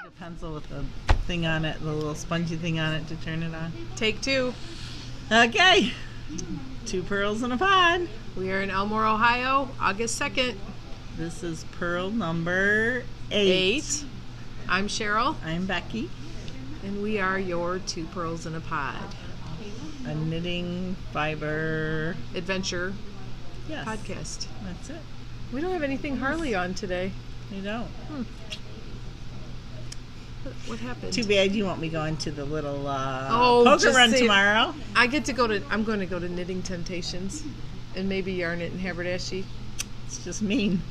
A pencil with the thing on it, the little spongy thing on it to turn it on. Take two. Okay. 2 pearls in a pod. We are in Elmore, Ohio, August 2nd. This is pearl number 8. I'm Cheryl. I'm Becky. And we are your 2 pearls in a pod. A knitting fiber adventure podcast. That's it. We don't have anything Harley on today. We don't. What happened? Too bad you won't be going to the little poker run tomorrow. I'm going to go to Knitting Temptations and maybe yarn it in haberdashy. It's just mean.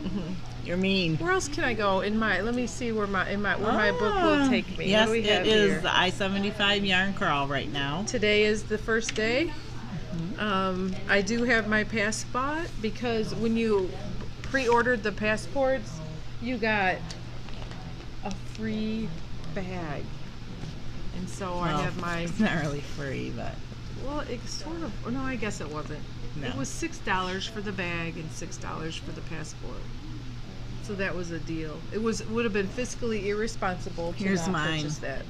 Mm-hmm. You're mean. Where else can I go? Let me see where my book will take me. Yes, what do we have it is here? the I-75 yarn crawl right now. Today is the first day. I do have my passport because when you pre-ordered the passports, you got a free bag, and so I have my. It's not really free, but it's sort of. No, I guess it wasn't. No. It was $6 for the bag and $6 for the passport. So that was a deal. It would have been fiscally irresponsible to not purchase that.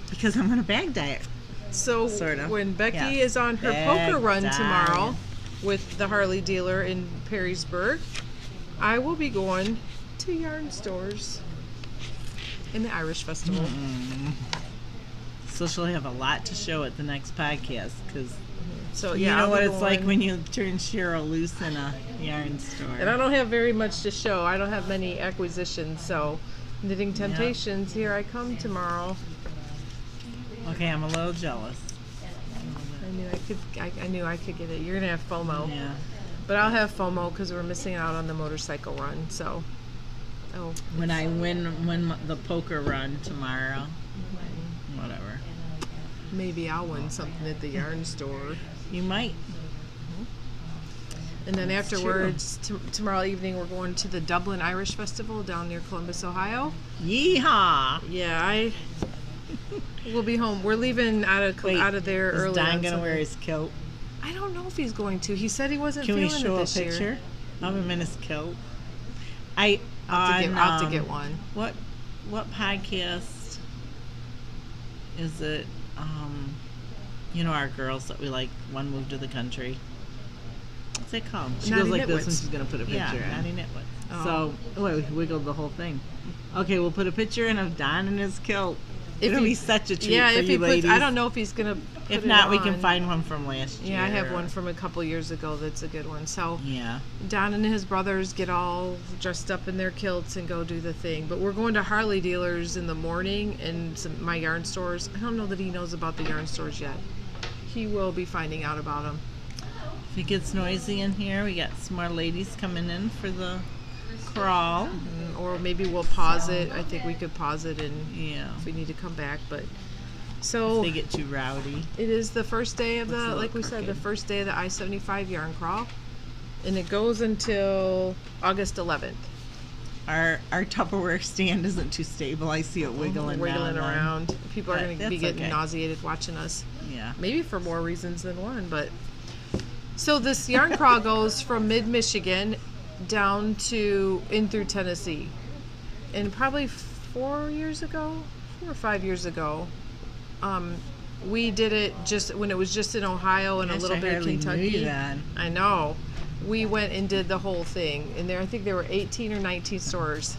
Because I'm on a bag diet. So sort of. When Becky is on her poker run tomorrow with the Harley dealer in Perrysburg, I will be going to yarn stores in the Irish Festival. So she'll have a lot to show at the next podcast because you know what it's like when you turn Cheryl loose in a yarn store. And I don't have very much to show. I don't have many acquisitions, so Knitting Temptations, here I come tomorrow. Okay, I'm a little jealous. I knew I could get it. You're gonna have FOMO. Yeah. But I'll have FOMO because we're missing out on the motorcycle run. So. Oh. When I win the poker run tomorrow, whatever. Maybe I'll win something at the yarn store. You might. And then afterwards, tomorrow evening, we're going to the Dublin Irish Festival down near Columbus, Ohio. Yeehaw! Yeah, we'll be home. We're leaving out of there early. Is Don gonna wear his kilt? I don't know if he's going to. He said he wasn't feeling it this year. Can we show a picture of him in his kilt? I'll have to get one. What podcast is it? Our girls that we like. One moved to the country. What's it called? She goes like this when she's gonna put a picture. Yeah, Naughty Nitwits. Oh. So we wiggled the whole thing. Okay, we'll put a picture in of Don in his kilt. It'll be such a treat for you ladies. I don't know if he's gonna. If not, we can find one from last year. Yeah, I have one from a couple years ago. That's a good one. So yeah, Don and his brothers get all dressed up in their kilts and go do the thing. But we're going to Harley dealers in the morning and my yarn stores. I don't know that he knows about the yarn stores yet. He will be finding out about them. If it gets noisy in here, we got some more ladies coming in for the crawl. Or maybe we'll pause it. I think we could pause it and if we need to come back. But so if they get too rowdy. It is the first day of the first day of the I-75 yarn crawl, and it goes until August 11th. Our Tupperware stand isn't too stable. I see it wiggling around. People are going to be getting nauseated watching us. Yeah. Maybe for more reasons than one, but so this yarn crawl goes from mid-Michigan down in through Tennessee. And probably 4 or 5 years ago, we did it just when it was just in Ohio and a little bit of Kentucky. I know. We went and did the whole thing. And I think there were 18 or 19 stores.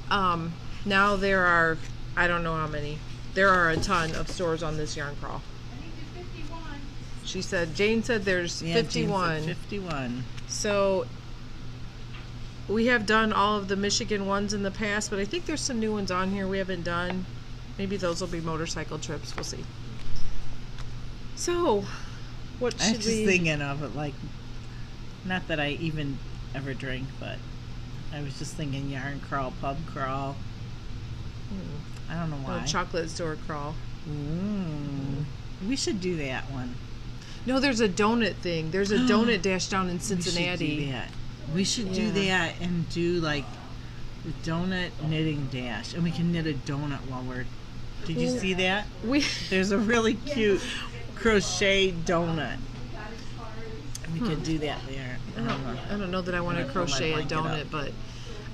Now there are, I don't know how many. There are a ton of stores on this yarn crawl. Jane said there's 51. Jane said 51. So we have done all of the Michigan ones in the past, but I think there's some new ones on here we haven't done. Maybe those will be motorcycle trips. We'll see. So, what should we... I was just thinking of it, like, not that I even ever drink, but I was just thinking yarn crawl, pub crawl. I don't know why. Oh, chocolate store crawl. We should do that one. No, there's a donut thing. There's a donut dash down in Cincinnati. We should do that and do like the donut knitting dash, and we can knit a donut while we're. Did you see that? There's a really cute crochet donut. We could do that there. I don't know that I want to crochet a donut, but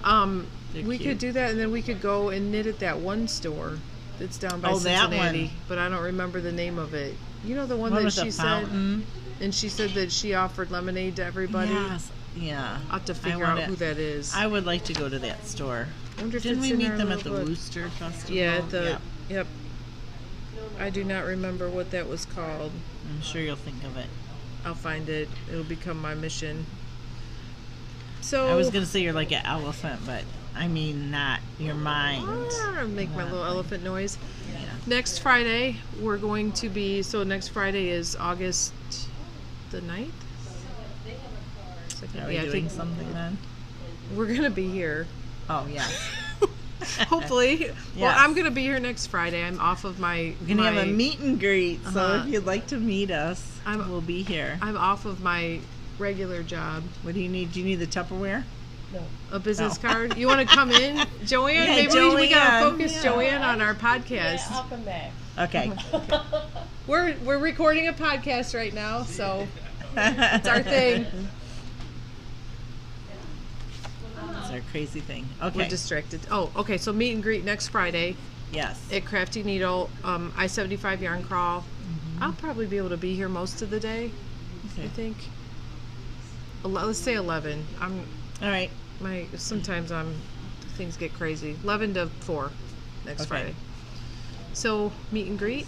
We cute. could do that, and then we could go and knit at that one store that's down by that Cincinnati. one. But I don't remember the name of it. You know the one One that with she the said, fountain. and she said that she offered lemonade to everybody. Yes. Yeah. I'll have to figure out who that is. I would like to go to that store. I wonder if Didn't it's we in meet our them at the little book. Wooster Festival? Yeah, at the yep. I do not remember what that was called. I'm sure you'll think of it. I'll find it. It'll become my mission. So I was gonna say you're like an elephant, but I mean not your mind. Make my little elephant noise. Yeah. Next Friday, we're going to be. So next Friday is August the 9th. Are we doing something then? We're gonna be here. Oh yes. Hopefully. Yes. Well, I'm gonna be here next Friday. I'm off of my. We're gonna have a meet and greet. So Uh-huh. if you'd like to meet us, we'll be here. I'm off of my regular job. What do you need? Do you need the Tupperware? No. A business card? You want to come in, Joanne? Yeah, Maybe Joanne. we gotta focus Joanne on our podcast. Yeah, I'll come back. Okay. We're recording a podcast right now, so it's our thing. It's our crazy thing. Okay. We're distracted. Oh, okay. So meet and greet next Friday Yes. at Crafty Needle, I-75 Yarn Crawl. I'll probably be able to be here most of the day. Okay. I think. Let's say 11. All right. Sometimes things get crazy. 11 to 4 next Friday. So meet and greet.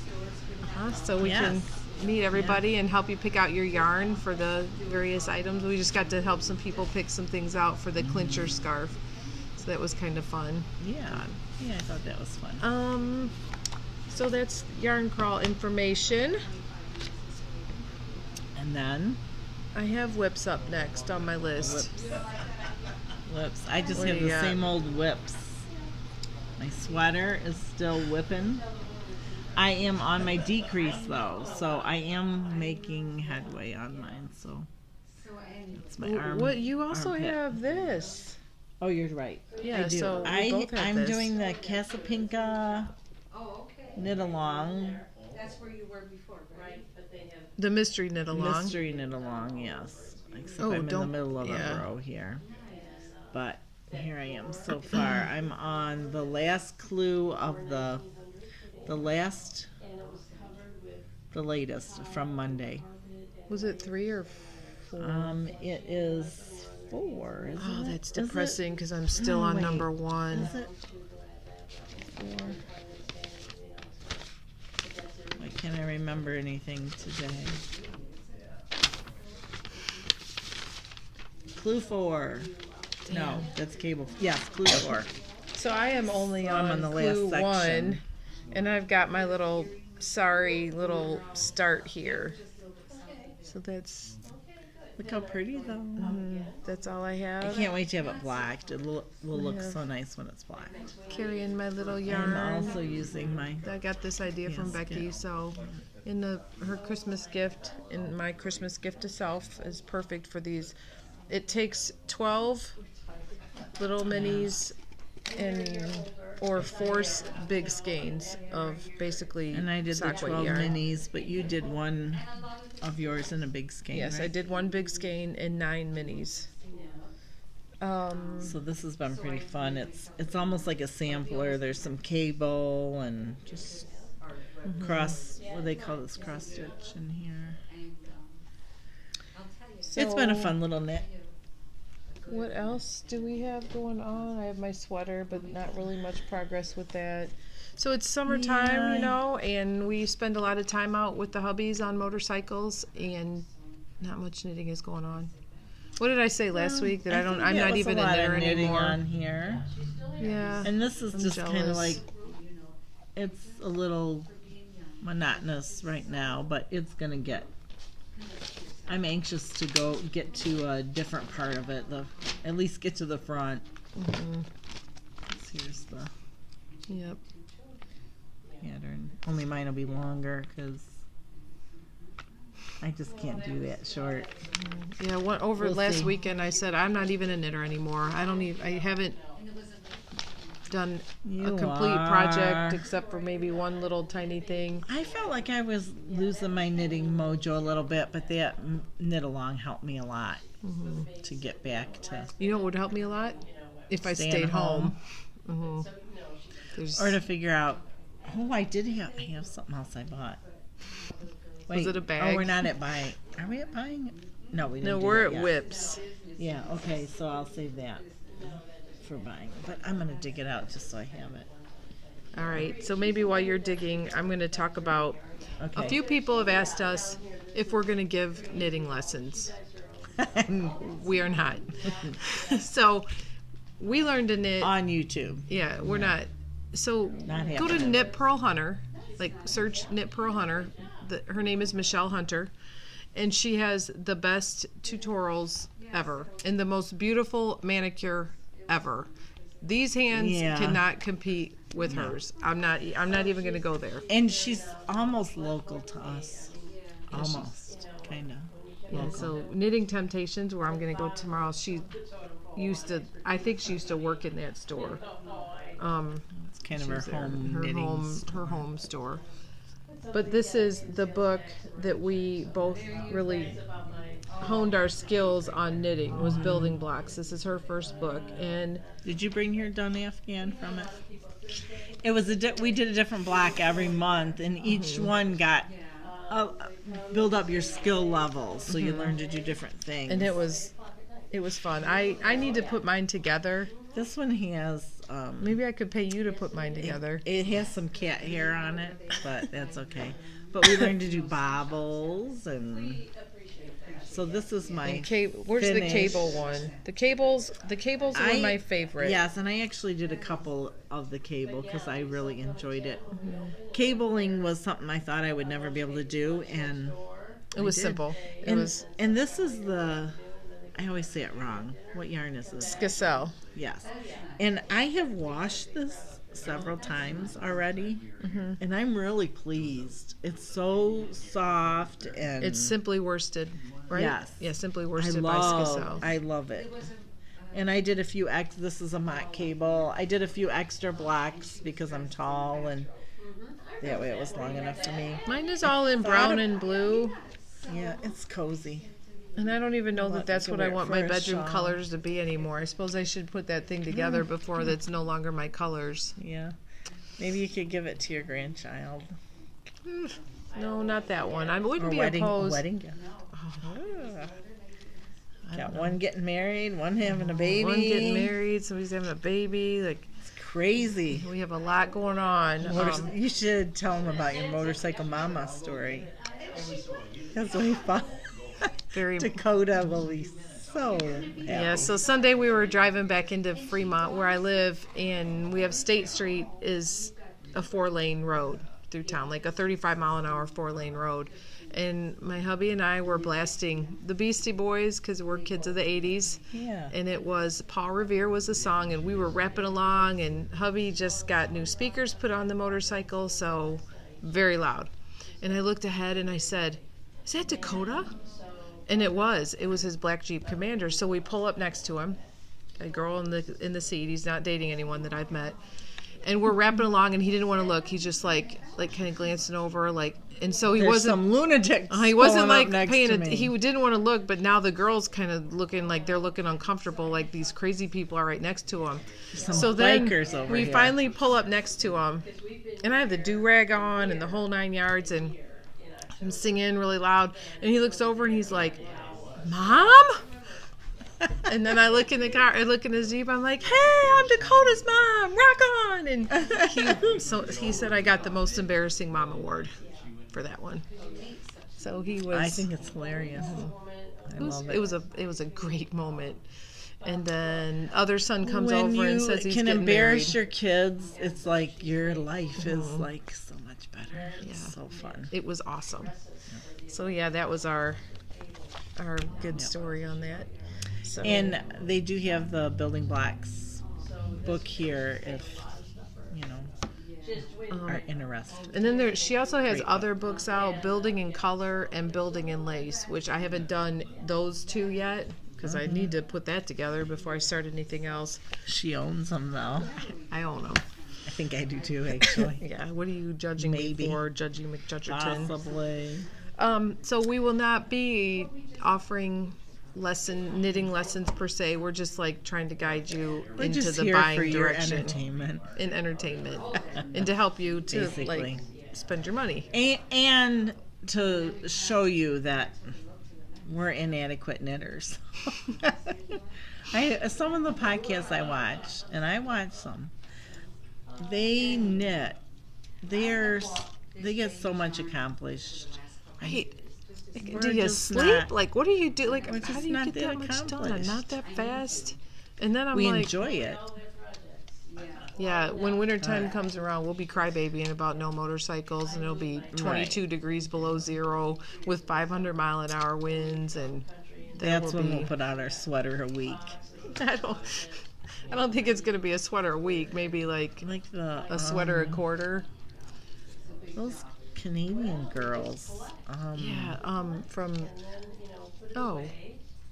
So we can meet everybody and help you pick out your yarn for the various items. We just got to help some people pick some things out for the clincher scarf. So that was kind of fun. Yeah. Yeah, I thought that was fun. So that's Yarn Crawl information. And then I have whips up next on my list. whips. I just What have do the you got? same old whips. My sweater is still whipping. I am on my decrease though, so I am making headway on mine. So that's my arm. What you also armpit. have this. Oh, you're right. Yeah, I do. so we both have I'm this. doing the Casapinka knit along. That's where you were before, right? But they have. The mystery knit along. Mystery knit along, yes. Except Oh, I'm in the don't- middle of yeah. a row here. But here I am so far. I'm on the last clue of the latest from Monday. Was it 3 or 4? It is 4. Isn't Oh, it? that's Is it? depressing because I'm still No, on wait. number 1. Is it 4? Why can't I remember anything today? Clue 4. No, Damn. that's cable. Yes, clue 4. So I am only I'm on on the clue last 1, section. and I've got my little start here. So that's Look how pretty though. that's all I I have. can't wait to have it blacked. It will look so nice when it's blacked. Carrying my little I'm yarn. also using my I got this idea from Yes, Becky, yeah. so her Christmas gift and my Christmas gift to self is perfect for these. It takes 12 little minis or 4 big skeins of basically and I did the sock weight 12 yarn. minis, but you did one of yours in a big skein. Yes, right? I did 1 big skein and 9 minis. So this has been pretty fun. It's almost like a sampler. There's some cable and just what do they call this, cross stitch in here. It's been a fun little knit. What else do we have going on? I have my sweater, but not really much progress with that. So it's summertime, Yeah. And we spend a lot of time out with the hubbies on motorcycles, and not much knitting is going on. What did I say last week? That I'm not even a knitter knitting anymore. on here. Yeah. And this is I'm just kind of jealous. like, it's a little monotonous right now, but it's gonna get. I'm anxious to get to a different part of it. At least get to the front. Here's the Yep. pattern. Only mine will be longer because I just can't do that short. Yeah. We'll Last see. weekend, I said I'm not even a knitter anymore. I haven't done a complete project except for maybe one little tiny thing. I felt like I was losing my knitting mojo a little bit, but that knit along helped me a lot to get back to. You know what would help me a lot? if I staying stayed home. Mm-hmm. Or to figure out, I have something else I bought. Wait, Was it a bag? Oh, we're not at buying. Are we at buying? No, we didn't. No, do we're that at yet. Whips. Yeah, okay, so I'll save that for buying. But I'm going to dig it out just so I have it. All right, so maybe while you're digging, I'm going to talk about, Okay. a few people have asked us if we're going to give knitting lessons. We are not. So we learned to knit. On YouTube. Yeah, we're not. So Not go to happening. Knit Pearl Hunter, like search Knit Pearl Hunter. Her name is Michelle Hunter, and she has the best tutorials ever and the most beautiful manicure ever. These hands cannot compete with hers. I'm not even going to go there. And she's almost local to us. Almost, kind of. Yeah, so Knitting Temptations, where I'm going to go tomorrow, I think she used to work in that store. It's kind of her home her home store. But this is the book that we both really honed our skills on knitting, was Building Blocks. This is her first book. And did you bring your done Afghan from it? It was we did a different block every month, and each one got build up your skill levels, so you learn to do different things. And it was fun. I need to put mine together. This one has maybe I could pay you to put mine together. It has some cat hair on it, but that's okay. But we learned to do bobbles, and so this is my where's the finish. cable one? The cables are my favorite. Yes, and I actually did a couple of the cable because I really enjoyed it. Cabling was something I thought I would never be able to do, and it was simple. And this is I always say it wrong. What yarn is this? Skissel. Yes. And I have washed this several times already, and I'm really pleased. It's so soft, and it's simply worsted, right? Yes. Yeah, simply worsted by Skissel. I love it. And I did a few this is a mock cable. I did a few extra blocks because I'm tall, and that way it was long enough for me. Mine is all in brown and blue. Yeah, it's cozy. And I don't even know that's what I want my bedroom colors to be anymore. I suppose I should put that thing together before that's no longer my colors. Yeah. Maybe you could give it to your grandchild. No, not that one. I wouldn't be opposed. opposed. Wedding gift. Got one getting married, one having a baby. One getting married, somebody's having a baby. Like, it's crazy. We have a lot going on. You should tell them about your motorcycle mama story. That's really fun. Dakota will be so happy. Yeah, so Sunday we were driving back into Fremont where I live, and we have State Street is a 4-lane road through town, like a 35-mile-an-hour 4-lane road. And my hubby and I were blasting the Beastie Boys because we're kids of the 80s. Yeah. And it was Paul Revere was the song, and we were rapping along, and hubby just got new speakers put on the motorcycle, so very loud. And I looked ahead and I said, "Is that Dakota?" And it was his black Jeep Commander. So we pull up next to him, a girl in the seat. He's not dating anyone that I've met. And we're rapping along, and he didn't want to look. He's just like kind of glancing over, and so he wasn't some lunatics. He wasn't like paying. He didn't want to look, but now the girl's kind of looking like they're looking uncomfortable, like these crazy people are right next to him. So then we finally pull up next to him, and I have the do-rag on and the whole 9 yards, and I'm singing really loud, and he looks over and he's like, "Mom?" And then I look in the car, I look in his Jeep, I'm like, "Hey, I'm Dakota's mom, rock on!" And he said I got the most embarrassing mom award for that one. So he was. I think it's hilarious. I love it. It was a great moment. And then other son comes over and says he's getting married. When you can embarrass your kids, it's like your life is like so much better. It's so fun. It was awesome. So yeah, that was our good story on that. So. And they do have the Building Blocks book here if you are interested. And then she also has other books out, Building in Color and Building in Lace, which I haven't done those two yet because I need to put that together before I start anything else. She owns them though. I own them. I think I do too, actually. Yeah. What are you judging me for, Judging McJudgerton? Possibly. So we will not be offering knitting lessons per se. We're just like trying to guide you We're into just the here buying for your direction entertainment. and entertainment, and to help you to Basically. like spend your money. And to show you that we're inadequate knitters. Some of the podcasts I watch, and I watch some, they knit. They get so much accomplished. Right. We're Do you just sleep? not- Like, what do you do? Like, we're how just do you not get that that much done? accomplished. Not that fast. And then I'm We like, enjoy it. yeah, when wintertime comes around, we'll be crybabying about no motorcycles, and it'll be 22 degrees below zero with 500-mile-an-hour winds, and That's when we'll put out our sweater a week. I don't think it's gonna be a sweater a week. Maybe like a sweater a quarter. Those Canadian girls.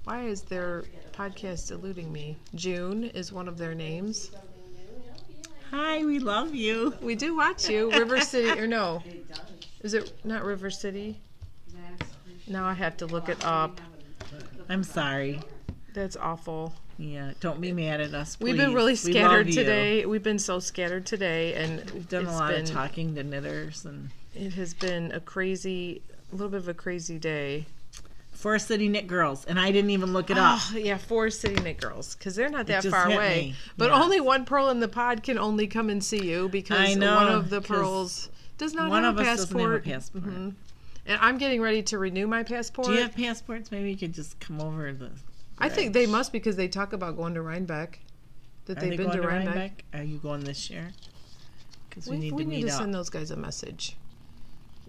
Why is their podcast eluding me? June is one of their names. Hi, we love you. We do watch you. River City, or no? Is it not River City? Now I have to look it up. I'm sorry. That's awful. Yeah, don't be mad at us, please. We've been really We scattered love you. today. We've been so scattered today, and We've done a lot of talking to knitters, and it has been a little bit of a crazy day. Forest City Knit Girls, and I didn't even look it up. Oh, yeah, Forest City Knit Girls, because they're not that just far hit away. me. But Yeah. only one pearl in the pod can only come and see you because I know, one of the 'cause pearls does not one have of a us doesn't have a passport. passport. Mhm. And I'm getting ready to renew my passport. Do you have passports? Maybe you could just come over the. I think they must, because they talk about going to Rhinebeck. That Are they've they been going to Rhinebeck. Are you going this year? Because We need to need meet to up. send those guys a message.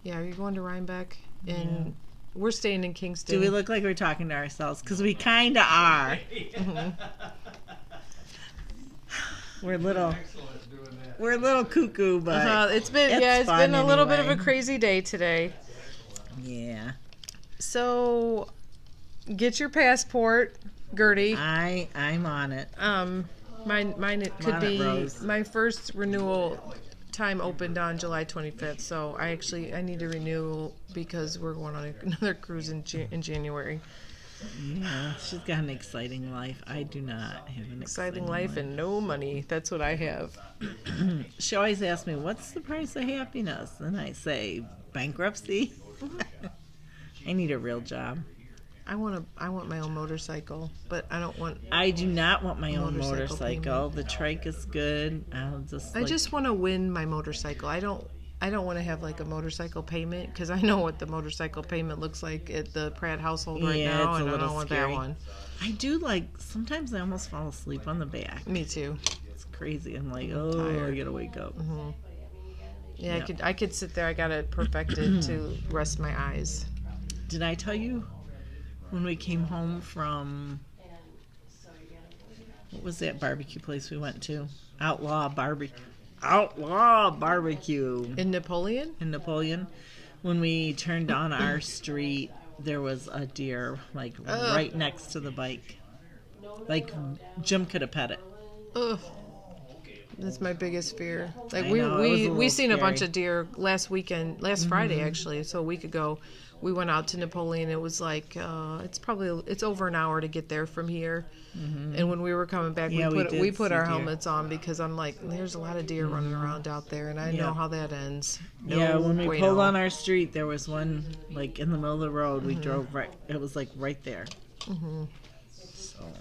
Yeah, are you going to Rhinebeck? And we're staying in Kingston. Do we look like we're talking to ourselves? Because we kind of are. We're a little cuckoo, but it's been it's fun been a little bit of anyway. a crazy day today. Yeah. So, get your passport, Gertie. I'm on it. Mine it could On it, be Rose. my first renewal time opened on July 25th. So I need to renew because we're going on another cruise in January. Yeah, she's got an exciting life. I do not have an Exciting life and no money. That's what I have. She always asks me, "What's the price of happiness?" And I say, "Bankruptcy." I need a real job. I want my own motorcycle, but I don't want. I do not want my own Motorcycle motorcycle. The trike is good. I just want to win my motorcycle. I don't want to have like a motorcycle payment because I know what the motorcycle payment looks like at the Pratt household right now, it's a and I little don't want scary. that one. I do sometimes I almost fall asleep on the back. Me too. It's crazy. I'm like, tired. I gotta wake up. Yeah, Yeah. I could sit there. I got it perfected to rest my eyes. Did I tell you when we came home from what was that barbecue place we went to? Outlaw Barbecue In Napoleon? in Napoleon. When we turned on our street, there was a deer right next to the bike. Like Jim could have pet it. Ugh. That's my biggest fear. Like I know, it was a we little seen a bunch scary. of deer last Friday actually, so a week ago. We went out to Napoleon. It was like it's over an hour to get there from here. And when we were coming back, Yeah, we did put see our deer. helmets on because I'm like, there's a lot of deer running around out there, and I know Yeah. how that ends. Yeah, when we bueno. pulled on our street, there was one in the middle of the road. We drove right. It was right there.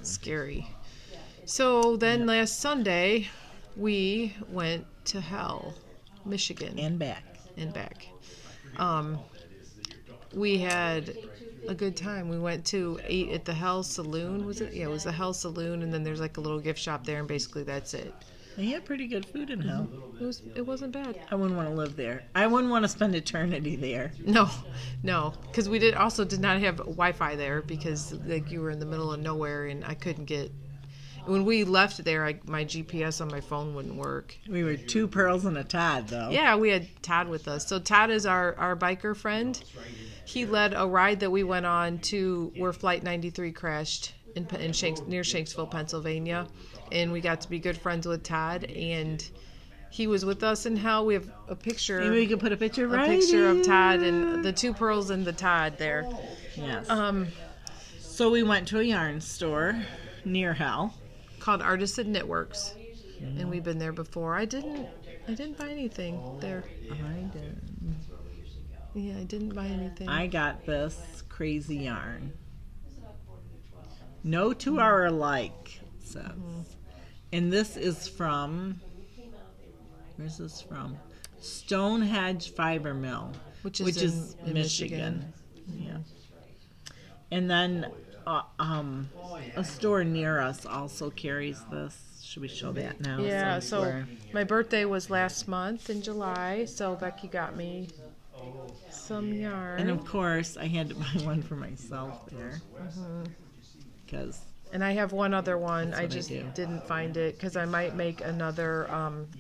Scary. So then last Sunday, we went to Hell, Michigan, And back. and back. We had a good time. We went to eat at the Hell Saloon. Was it? Yeah, it was the Hell Saloon, and then there's like a little gift shop there, and basically that's it. They had pretty good food in hell. It wasn't bad. I wouldn't want to live there. I wouldn't want to spend eternity there. No, because we did not have Wi-Fi there because like you were in the middle of nowhere, and I couldn't get. When we left there, my GPS on my phone wouldn't work. We were 2 pearls and a Todd, though. Yeah, we had Todd with us. So Todd is our biker friend. He led a ride that we went on to where Flight 93 crashed near Shanksville, Pennsylvania. And we got to be good friends with Todd. And he was with us in Hell. We have a picture. Maybe we could put a picture of Todd and the 2 pearls and the Todd there. Yes. So we went to a yarn store near Hal. Called Artisan Knitworks. And we've been there before. I didn't buy anything there. I did. Yeah, I didn't buy anything. I got this crazy yarn. No two are alike, it says. And this is from, where's this from? Stonehenge Fiber Mill, which is in Michigan. Yeah. And then a store near us also carries this. Should we show that now? Yeah, so my birthday was last month in July, so Becky got me some yarn. And of course, I had to buy one for myself there. Because and I have one other one. I what I just do. didn't find it because I might make another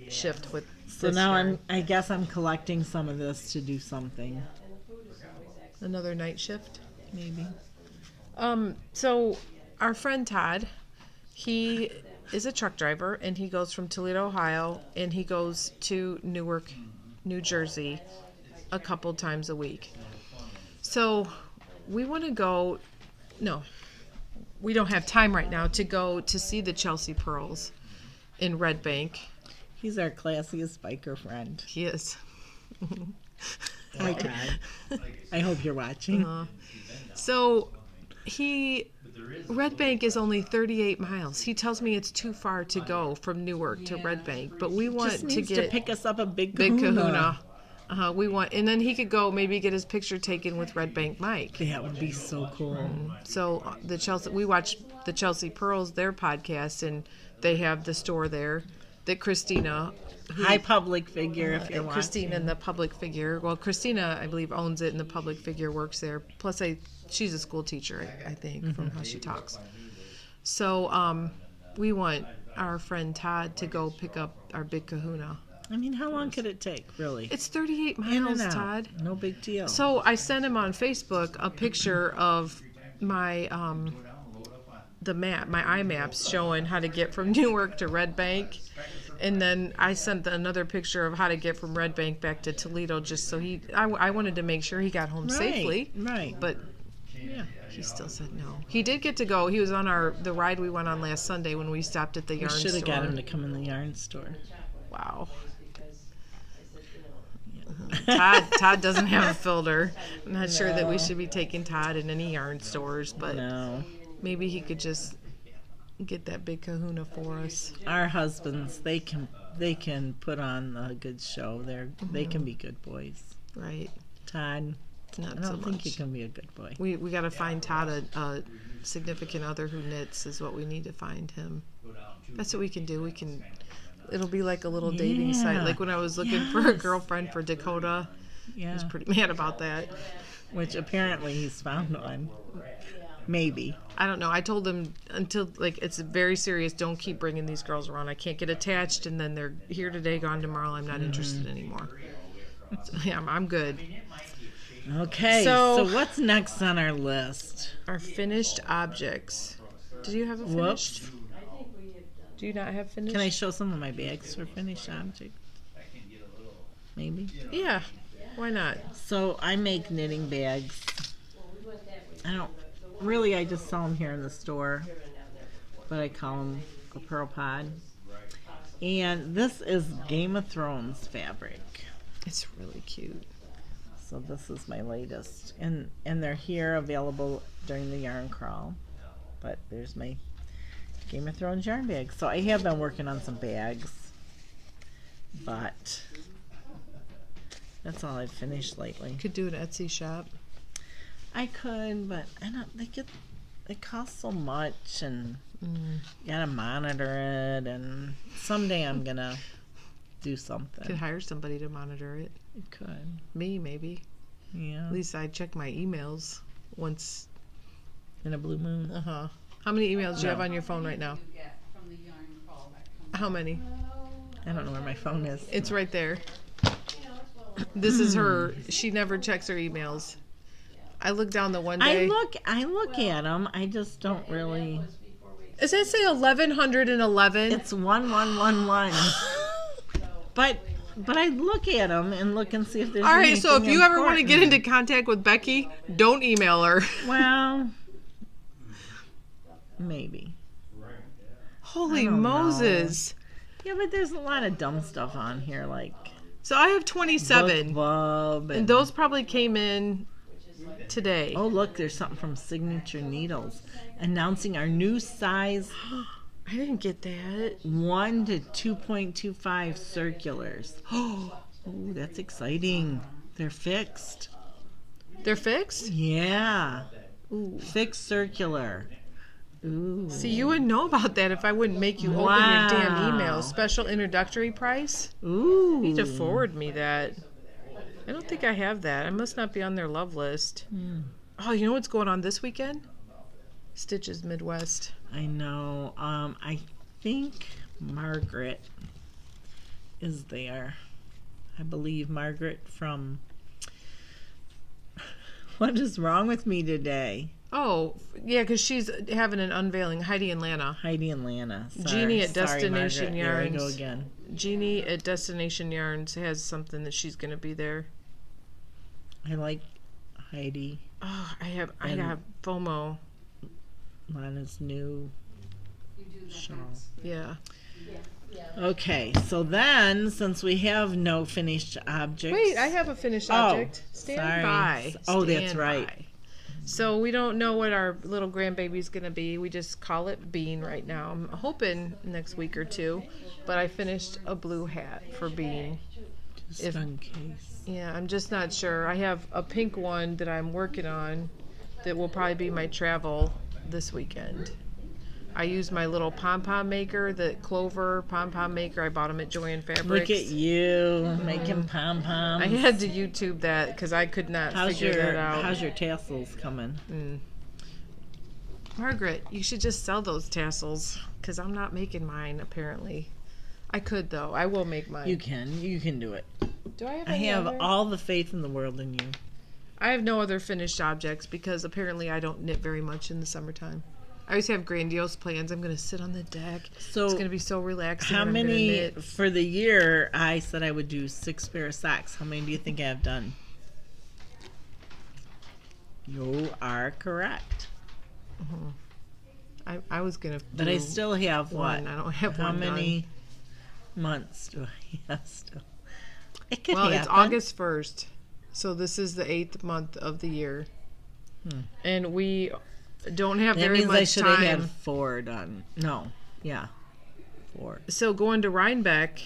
shift with so this now yarn. I guess I'm collecting some of this to do something. Another night shift. Maybe. So our friend Todd, he is a truck driver and he goes from Toledo, Ohio, and he goes to Newark, New Jersey a couple times a week. So we want to go, no, we don't have time right now to go to see the Chelsea Pearls in Red Bank. He's our classiest biker friend. He is. Hi, Todd. I hope you're watching. So Red Bank is only 38 miles. He tells me it's too far to go from Newark to Red Bank, but we want Just to needs get to pick us up a big Big kahuna. Kahuna. We want, and then he could go maybe get his picture taken with Red Bank Mike. That would be so cool. So we watch the Chelsea Pearls, their podcast, and they have the store there that Christina, High public figure if you're watching. Christina and the public figure. Well, Christina, I believe, owns it, and the public figure works there. Plus, she's a school teacher, I think, from how she talks. So we want our friend Todd to go pick up our big kahuna. I mean, how long could it take, really? It's 38 In and miles, out. Todd. No big deal. So I sent him on Facebook a picture of my the map, my iMaps showing how to get from Newark to Red Bank, and then I sent another picture of how to get from Red Bank back to Toledo, just so I wanted to make sure he got home safely. Right. But Yeah. he still said no. He did get to go. He was on the ride we went on last Sunday when we stopped at the We yarn store. should have got him to come in the yarn store. Wow. Todd doesn't have a filter. I'm not sure that we should be taking Todd in any yarn stores, but No. maybe he could just get that big kahuna for us. Our husbands, they can put on a good show. They can be good boys. Right. Todd, Not I so don't think much. he can be a good boy. We got to find Todd a significant other who knits is what we need to find him. That's what we can do. It'll be like a little dating site. Yeah. Like when I was looking for a girlfriend for Dakota, I Yeah. was pretty mad about that. Which apparently he's found one. Maybe. I don't know. I told him until it's very serious. Don't keep bringing these girls around. I can't get attached, and then they're here today, gone tomorrow. I'm not interested anymore. So, yeah, I'm good. Okay, So- so what's next on our list? Our finished objects. Did you have a finished? Whoops. Do you not have finished? Can I show some of my bags for finished objects? Maybe. Yeah. Why not? So I make knitting bags. I just sell them here in the store, but I call them a pearl pod. And this is Game of Thrones fabric. It's really cute. So this is my latest. And they're here available during the yarn crawl. But there's my Game of Thrones yarn bag. So I have been working on some bags. But that's all I've finished lately. Could do an Etsy shop. I could, but it costs so much, and you gotta monitor it, and someday I'm gonna do something. Could hire somebody to monitor it. It could. Me, maybe. Yeah. At least I check my emails once. In a blue moon. Uh-huh. How many emails do you have on your phone right now? How many? I don't know where my phone is. It's right there. This is her. She never checks her emails. I looked down the one day. I look at them. I just don't really. Does that say 1111? It's 1111. But I look at them and look and see if there's. All right, so if anything you ever want to get important. into contact with Becky, don't email her. Well, Maybe. Holy I don't Moses. Yeah, but there's a lot of dumb stuff on here, like So I have 27. Book Club And those probably came in today. Oh, look, there's something from Signature Needles announcing our new size I didn't get that. 1 to 2.25 circulars. Oh, that's exciting. They're fixed. They're fixed? Yeah. Ooh. Fixed circular. Ooh. See, you wouldn't know about that if I wouldn't make you open your damn email. Special introductory price? Ooh. You need to forward me that. I don't think I have that. I must not be on their love list. Oh, you know what's going on this weekend? Stitches Midwest. I know. I think Margaret is there. I believe Margaret from... What is wrong with me today? Oh, yeah, because she's having an unveiling. Heidi and Lana. Jeannie at Destination Yarns. There I go again. Jeannie at Destination Yarns has something that she's going to be there. I like Heidi. Oh, I have FOMO. Lana's new shawl. Yeah. Okay, so then, since we have no finished objects... Wait, I have a finished object. Stand by. Oh, that's Stand right. by. So we don't know what our little grandbaby's going to be. We just call it Bean right now. I'm hoping next week or two. But I finished a blue hat for Bean. Just in case. Yeah, I'm just not sure. I have a pink one that I'm working on that will probably be my travel this weekend. I used my little pom-pom maker, the Clover pom-pom maker. I bought them at Joann Fabrics. Look at you making pom-poms. I had to YouTube that because I could not figure that out. How's your tassels coming? Margaret, you should just sell those tassels because I'm not making mine, apparently. I could, though. I will make mine. You can do it. Do I have I any have other? all the faith in the world in you. I have no other finished objects because apparently I don't knit very much in the summertime. I always have grandiose plans. I'm going to sit on the deck. So it's going to be so relaxing. How I'm gonna many, knit. for the year, I said I would do 6 pair of socks. How many do you think I have done? You are correct. I was going to But I still have one. what? I don't have How one many months do I have still? It could Well, happen. it's August 1st. So this is the 8th month of the year. And we don't have That very means much I should have time. had 4 done. No. Yeah. 4. So going to Rhinebeck,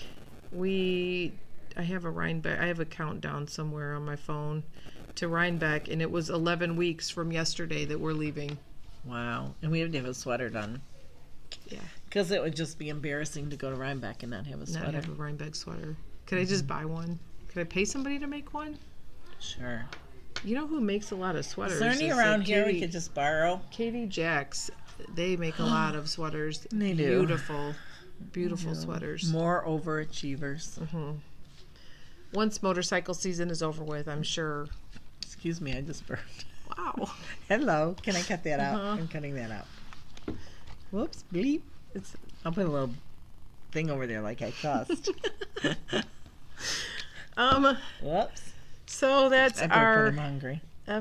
I have a Rhinebeck. I have a countdown somewhere on my phone to Rhinebeck, and it was 11 weeks from yesterday that we're leaving. Wow. And we have to have a sweater done. Yeah. Because it would just be embarrassing to go to Rhinebeck and not have a sweater. Not have a Rhinebeck sweater. Could I just buy one? Could I pay somebody to make one? Sure. You know who makes a lot of sweaters? Is there any It's around like here we could just borrow? Katie Jacks. They make a lot of sweaters. They do. Beautiful, beautiful sweaters. More overachievers. Once motorcycle season is over with, I'm sure. Excuse me, I just burped. Wow. Hello. Can I cut that out? I'm cutting that out. Whoops. Bleep. I'll put a little thing over there like I cussed. Whoops. So that's I better put our him hungry.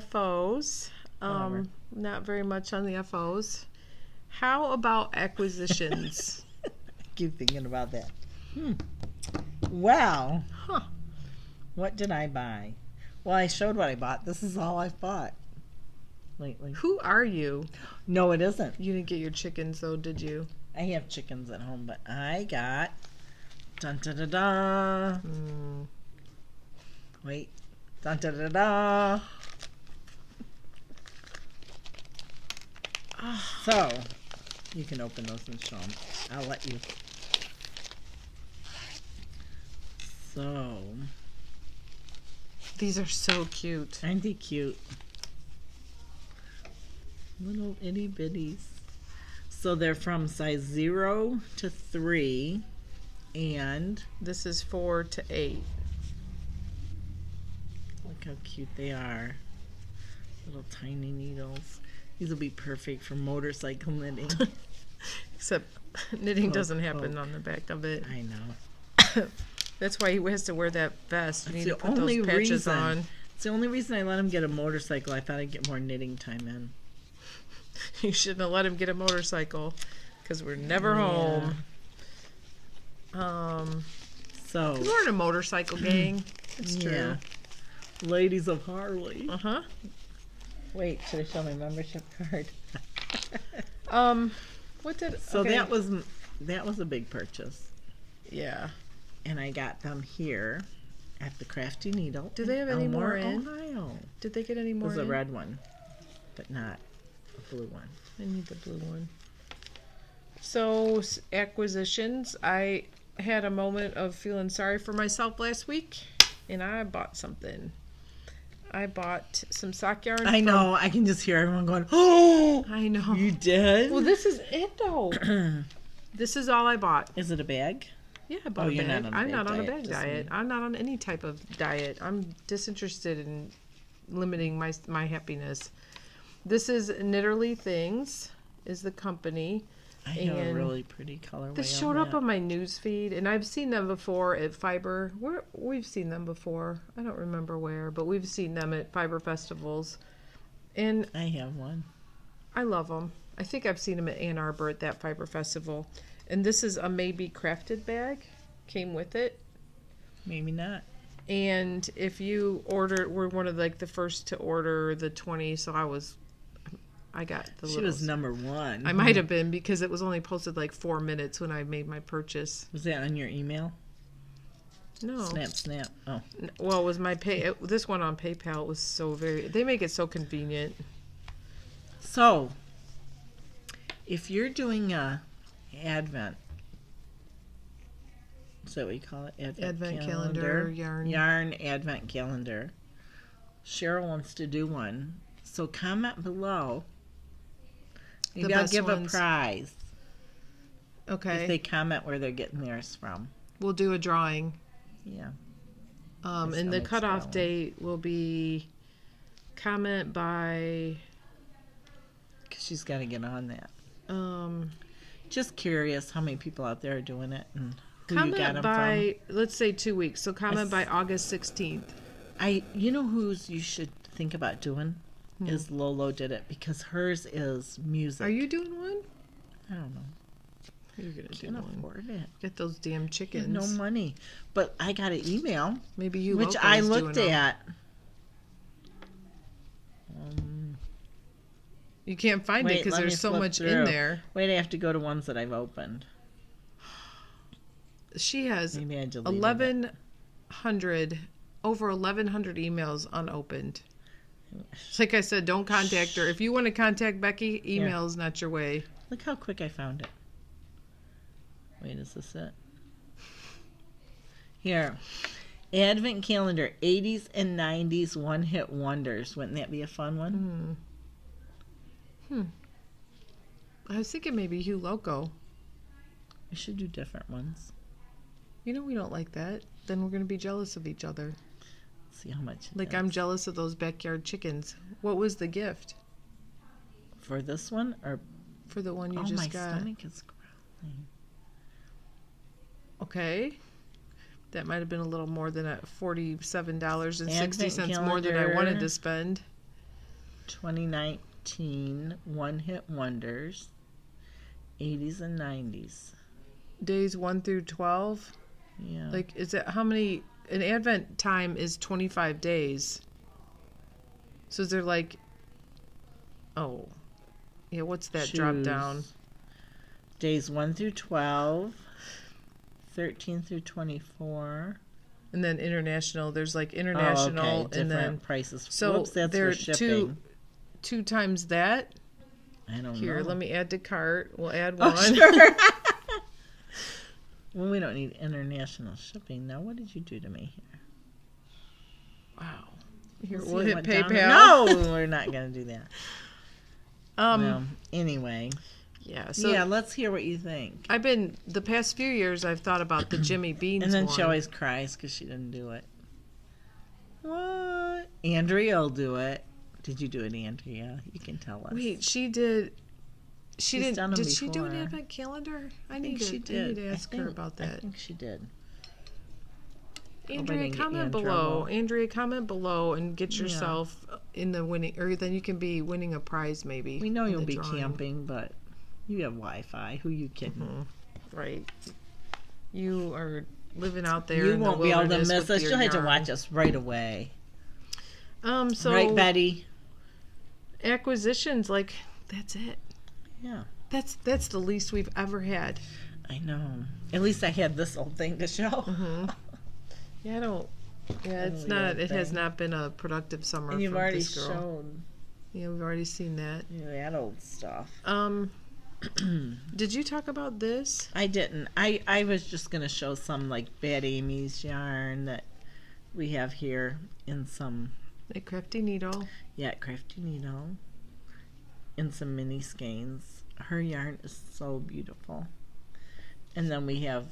FOs. Whatever. Not very much on the FOs. How about acquisitions? I keep thinking about that. Wow. Huh. What did I buy? Well, I showed what I bought. This is all I've bought lately. Who are you? No, it isn't. You didn't get your chickens though, did you? I have chickens at home, but I got... Dun, da, da, da. Wait. Dun, da, da, da. So, you can open those and show them. I'll let you. So, These are so cute. aren't they cute? Little itty bitties. So they're from size 0 to 3, and This is 4 to 8. look how cute they are. Little tiny needles. These will be perfect for motorcycle knitting. Except knitting doesn't happen on the back of it. I know. That's why he has to wear that vest. You need to It's the put only those patches reason. on. It's the only reason I let him get a motorcycle. I thought I'd get more knitting time in. You shouldn't have let him get a motorcycle because we're never home. So we're in a motorcycle gang. It's true. Ladies of Harley. Wait, should I show my membership card? What did? So okay. that was a big purchase. Yeah. And I got them here at the Crafty Needle. Do they have any more in? Ohio. Did they get any more? There's a red one, but not a blue one. I need the blue one. So acquisitions. I had a moment of feeling sorry for myself last week, and I bought something. I bought some sock yarn. I know. I can just hear everyone going, "Oh!" I know. You did? Well, this is it though. This is all I bought. Is it a bag? Yeah, I bought a bag. I'm not on a bag just diet. I'm not on any type of diet. I'm disinterested in limiting my happiness. This is Knitterly Things is the company. I have a really pretty colorway. This showed up on my news feed, and I've seen them before at Fiber. We've seen them before. I don't remember where, but we've seen them at Fiber festivals. And I have one. I love them. I think I've seen them at Ann Arbor at that Fiber festival. And this is a Maybe Crafted bag. Came with it. Maybe not. And if you order, we're one of like the first to order the 20, so I got the She was number one. I might have been because it was only posted like 4 minutes when I made my purchase. Was that on your email? No. Snap. Oh. Well, it was my this one on PayPal. It was they make it so convenient. So, if you're doing a Advent, is that what you call it? Advent calendar, yarn Advent calendar. Cheryl wants to do one. So comment below. Maybe I'll give a prize. Okay. If they comment where they're getting theirs from. We'll do a drawing. Yeah. And the cutoff date will be comment by... Because she's got to get on that. Just curious how many people out there are doing it and who you got them by, let's say 2 weeks. So comment by August 16th. You know whose you should think about doing? Is Lolo did it because hers is music. Are you doing one? I don't know. You're gonna Can't afford it. Get those damn chickens. No money. But I got an email. Maybe you. Which I looked at. You can't find it because there's so much in there. Wait, I have to go to ones that I've opened. She has Maybe I deleted 1,100, over 1,100 emails unopened. Like I said, don't contact her. If you want to contact Becky, email is not your way. Look how quick I found it. Wait, is this it? Here. Advent calendar, 80s and 90s one-hit wonders. Wouldn't that be a fun one? I was thinking maybe Hugh Loco. We should do different ones. You know we don't like that. Then we're going to be jealous of each other. See how much it Like is. I'm jealous of those backyard chickens. What was the gift? For this one? Or for the one you just got? My stomach is growling. Okay. That might have been a little more than $47.60 more than I wanted to spend. 2019 one-hit wonders, 80s and 90s. Days 1 through 12? Yeah. Like, is it how many? An Advent time is 25 days. So is there like, oh, yeah, what's that drop down? Days 1 through 12, 13 through 24. And then international, there's like international and then prices. So whoops, that's there for shipping. Two times that. I don't know. Here, let me add to cart. We'll add one. Sure. Well, we don't need international shipping. Now, what did you do to me here? Wow. Here, We'll we'll hit PayPal. No, we're not going to do that. Well, anyway. Yeah. So yeah, let's hear what you think. The past few years, I've thought about the Jimmy Beans And then one. she always cries because she didn't do it. What? Andrea will do it. Did you do it, Andrea? You can tell us. Wait, she did. She's done them Did she do an before. Advent calendar? I think need she did. to ask her about that. I think she did. Andrea, comment below. Andrea, comment below and get yourself in the winning, or then you can be winning a prize maybe. We know you'll be camping, but you have Wi-Fi. Who you kidding? Right. You are living out there. You in won't the be able to wilderness miss with us. your You'll have to yarn. watch us right away. So right, Betty? Acquisitions, like, that's it. Yeah. That's the least we've ever had. I know. At least I had this old thing to show. Yeah, I don't. Yeah, it's not. It has not been a productive summer. And you've for already this girl. shown. Yeah, we've already seen that. Yeah, that old stuff. Did you talk about this? I didn't. I was just gonna show some like Bad Amy's yarn that we have here in some. A Crafty Needle. Yeah, Crafty Needle. In some mini skeins. Her yarn is so beautiful. And then we have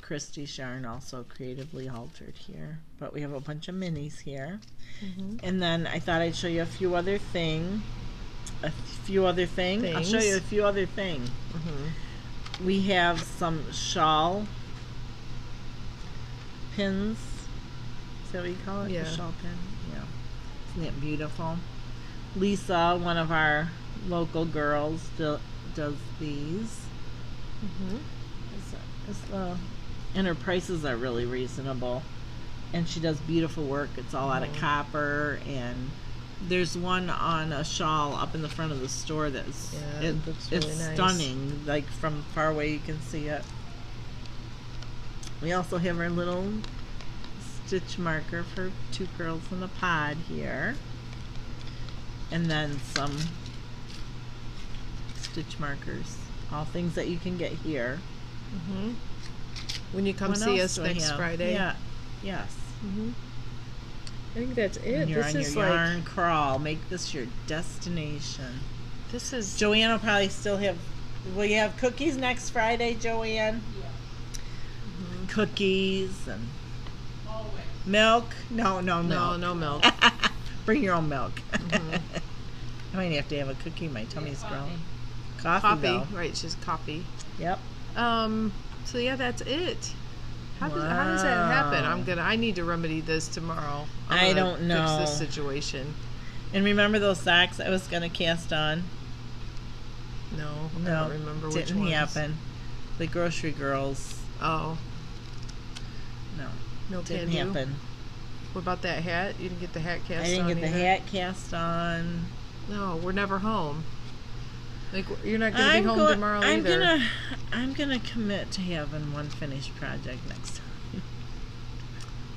Christy's yarn also creatively altered here. But we have a bunch of minis here. And then I thought I'd show you a few other things. I'll show you a few other things. We have some shawl pins. Is that what you call it? Yeah. The shawl pin? Yeah. Isn't that beautiful? Lisa, one of our local girls, does these. And her prices are really reasonable. And she does beautiful work. It's all out of copper. And there's one on a shawl up in the front of the store that's it looks really it's nice. stunning. Like from far away you can see it. We also have our little stitch marker for 2 girls in a pod here. And then some stitch markers. All things that you can get here. When you come What see else us do I next have? Friday. Yeah. Yes. I think that's it. When you're This on is your like yarn crawl. Make this your destination. this is Joanne will probably still have. Will you have cookies next Friday, Joanne? Yeah. Cookies and milk. No milk. no milk. Bring your own milk. I might have to have a cookie. My tummy's growing. Coffee though. Right? She's coffee. Yep. So yeah, that's it. How does that happen? I need to remedy this tomorrow. I don't know. Fix this situation. And remember those socks I was gonna cast on? No, I don't remember which didn't ones. happen. The grocery girls. Oh, No, no didn't can do. happen. What about that hat? You didn't get the hat cast on? I didn't get the either? hat cast on. No, we're never home. Like you're not gonna be home tomorrow either. I'm gonna commit to having one finished project next time.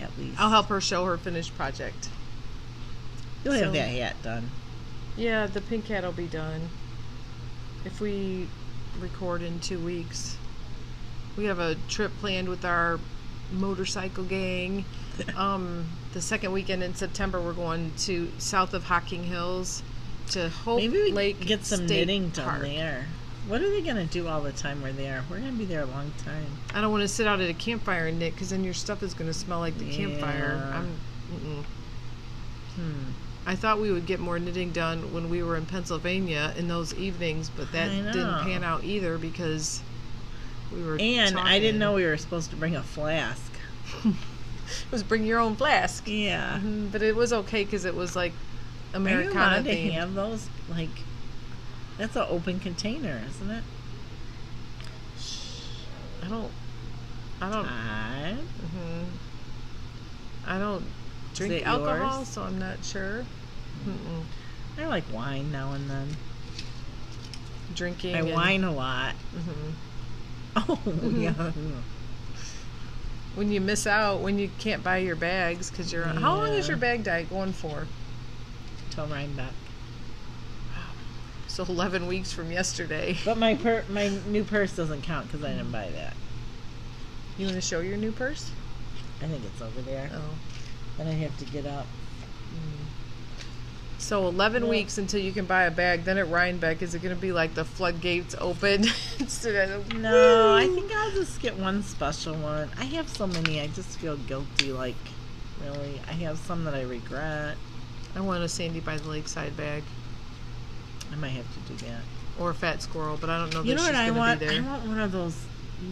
At least. I'll help her show her finished project. You'll have that hat done. Yeah, the pink hat will be done. If we record in 2 weeks. We have a trip planned with our motorcycle gang. The second weekend in September, we're going to south of Hocking Hills to Hope Maybe we Lake get some State knitting done Park. there. What are they gonna do all the time we're there? We're gonna be there a long time. I don't want to sit out at a campfire and knit because then your stuff is going to smell like the campfire. I thought we would get more knitting done when we were in Pennsylvania in those evenings, but that didn't pan out either because we were And talking. I didn't know we were supposed to bring a flask. It was bring your own flask. Yeah. But it was okay because it was like Are you Americana allowed to themed. have those? Like, that's an open container, isn't it? I don't Todd? I don't drink it alcohol, yours? so I'm not sure. I like wine now and then. Drinking. I and- whine a lot. Oh, yeah. When you miss out, when you can't buy your bags because you're on. How long is Yeah. your bag diet going for? Till Rhinebeck. So 11 weeks from yesterday. But my new purse doesn't count because I didn't buy that. You want to show your new purse? I think it's over there. Oh. But I have to get up. So 11 weeks until you can buy a bag. Then at Rhinebeck, is it going to be like the floodgates open? Instead of No, I think I'll just get one special one. I have so many, I just feel guilty. Like, really, I have some that I regret. I want a Sandy by the Lakeside bag I might have to do that. or a Fat Squirrel, but I don't know You that know she's what I going want? to be I there. want one of those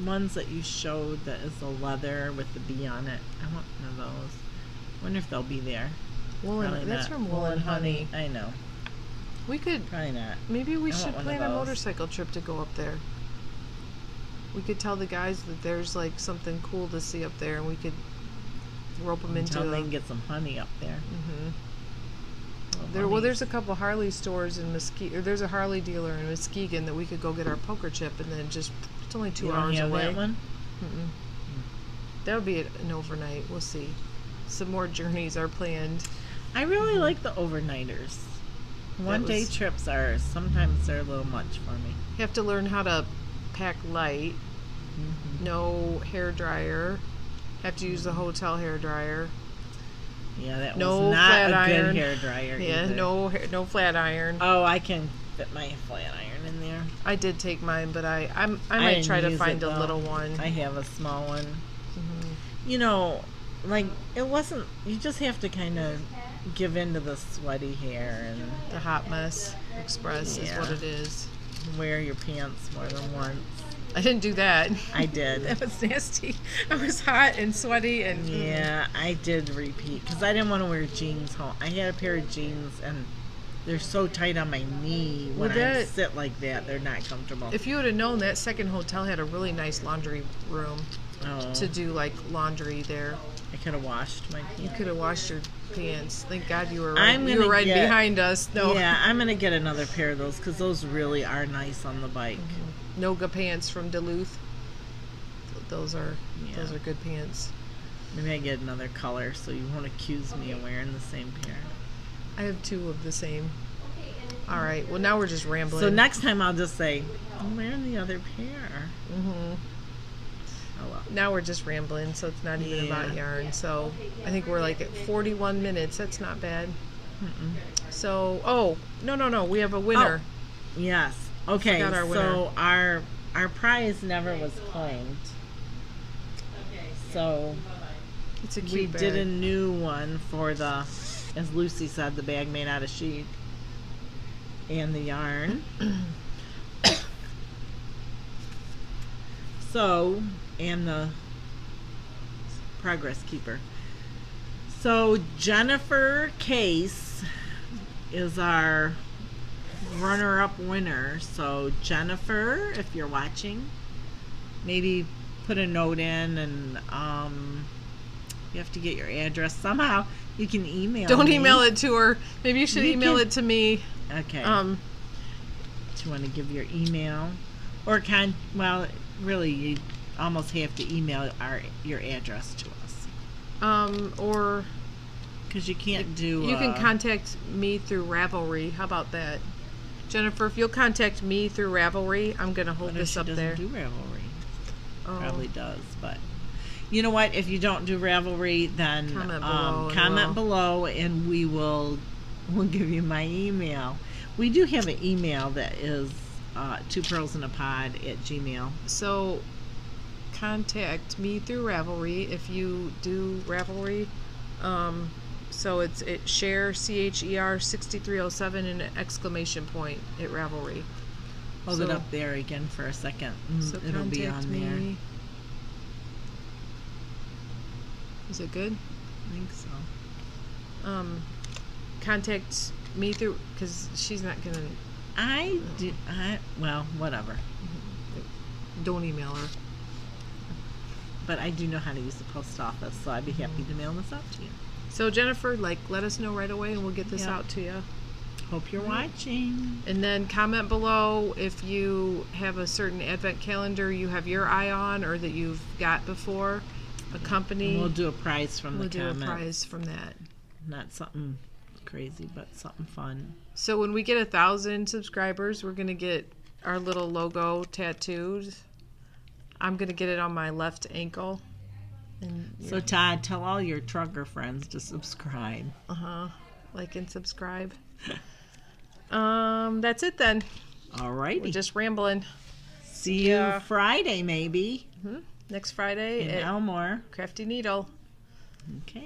ones that you showed that is the leather with the bee on it. I want one of those. Wonder if they'll be there. That's from Wool and Honey. I know. We could. Probably not. Maybe we I should want one plan of a those. motorcycle trip to go up there. We could tell the guys that there's like something cool to see up there, and we could rope them into. Until they can get some honey up there. There's a couple Harley stores in Muskegon. Or there's a Harley dealer in Muskegon that we could go get our poker chip, and then just it's only 2 hours away. That one? That would be an overnight. We'll see. Some more journeys are planned. I really like the overnighters. One-day trips are sometimes they're a little much for me. You have to learn how to pack light. No hair dryer. Have to use the hotel hair dryer. Yeah, that no was not flat a iron. good hair dryer. Yeah, either. no flat iron. Oh, I can fit my flat iron in there. I did take mine, but I might try to find a little one. I have a small one. You know, like it wasn't. You just have to kind of give in to the sweaty hair and the hot mess express is what it is. Wear your pants more than once. I didn't do that. I did. That was nasty. I was hot and sweaty and yeah, I did repeat because I didn't want to wear jeans home. I had a pair of jeans and they're so tight on my knee when I sit like that. They're not comfortable. If you would have known, that second hotel had a really nice laundry room to do like laundry there. I could have washed my pants. You could have washed your pants. Thank God you were right behind us. No. Yeah, I'm gonna get another pair of those because those really are nice on the bike. Noga pants from Duluth. Those are good pants. Maybe I get another color so you won't accuse me of wearing the same pair. I have 2 of the same. All right. Well, now we're just rambling. So next time I'll just say, I'm wearing the other pair. Oh well. Now we're just rambling, so it's not even about yarn. So I think we're like at 41 minutes. That's not bad. So, no. We have a winner. Oh, yes. Okay, so our prize never was claimed. So it's a cute we bag. did a new one for the, as Lucy said, the bag made out of sheet and the yarn. So, and the progress keeper. So Jennifer Case is our runner-up winner. So Jennifer, if you're watching, maybe put a note in, and you have to get your address somehow. You can email Don't me. email it to her. Maybe you should email it to me. Okay. Do you want to give your email? Or really you almost have to email your address to us. Or because you can't do you can contact me through Ravelry. How about that? Jennifer, if you'll contact me through Ravelry, I'm going to hold this up there. Do Ravelry. Probably does, but you know what? If you don't do Ravelry, then comment below, and we'll give you my email. We do have an email that is 2pearlsandapod@gmail. So contact me through Ravelry if you do Ravelry. So it's share CHER 6307 and an exclamation point at Ravelry. Hold it up there again for a second. So it'll be on there. Me. Is it good? I think so. Contact me through, because she's not gonna. Well, whatever. Don't email her. But I do know how to use the post office, so I'd be happy to mail this out to you. So Jennifer, let us know right away, and we'll get this out to you. Hope you're watching. And then comment below if you have a certain advent calendar you have your eye on, or that you've got before. A company. And we'll do a prize from the comments. We'll do a prize from that. Not something crazy, but something fun. So when we get 1,000 subscribers, we're gonna get our little logo tattooed. I'm gonna get it on my left ankle. And so Todd, tell all your trucker friends to subscribe. Like and subscribe. That's it then. All right. We're just rambling. See you Friday, maybe. Next Friday in Elmore. Crafty Needle. Okay.